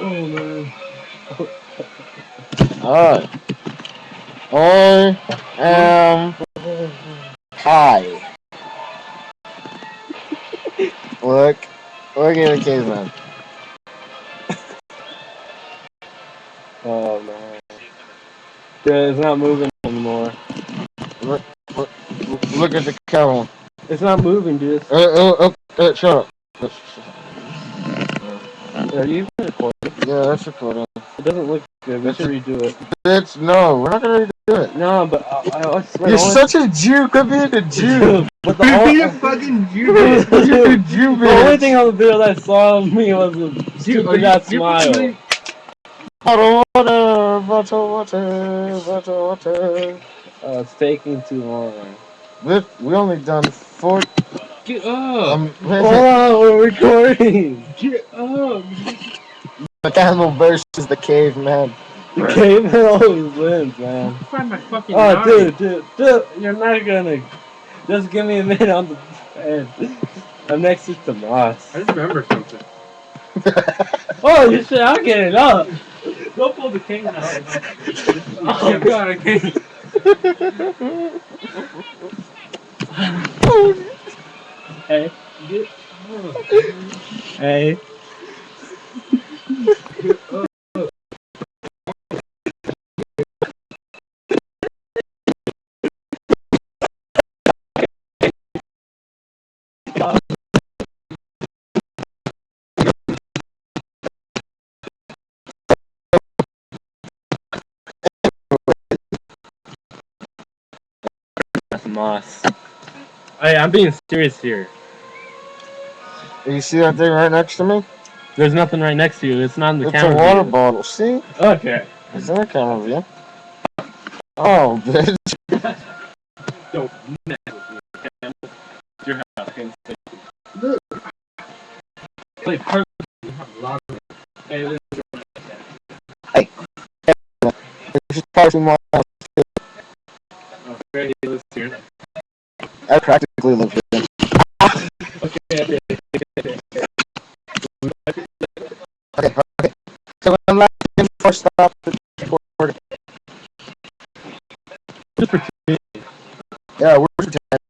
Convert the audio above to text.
Oh man. Alright. I am high. Look at the caveman. Oh man. Yeah, it's not moving anymore. Look, look at the camera. It's not moving, dude. Shut up. Are you even recording? Yeah, that's recording. It doesn't look good. We should redo it. No, we're not gonna redo it. No, but I swear. You're such a Jew. Quit being a Jew. But Be a fucking Jew, bitch. You're a Jew, the only bitch. thing on the video that I saw of me was a stupid ass smile. Bottle water. It's taking too long. We only done 4. Get up. Hold on, we're recording. Get up. The camel versus the caveman. The caveman always wins, man. Find my fucking Oh, knife. dude, you're not gonna. Just give me a minute on the bed. I'm next to Tomas. I just remember something. Oh, you should. I'll get it up. Go pull the king out. Oh, God, I can't. Hey. Get up. Hey. Get up. That's moss. Hey, I'm being serious here. You see that thing right next to me? There's nothing right next to you. It's not in the It's camera a water view. bottle. See? Okay. It's in the camera view. Oh, bitch. Don't mess with me. Your house. Play perfect. Hey, This is part of my house. where he lives here. I practically live here. Okay. Okay. So I'm not going to stop the recording. Just pretend. Yeah, we're pretending.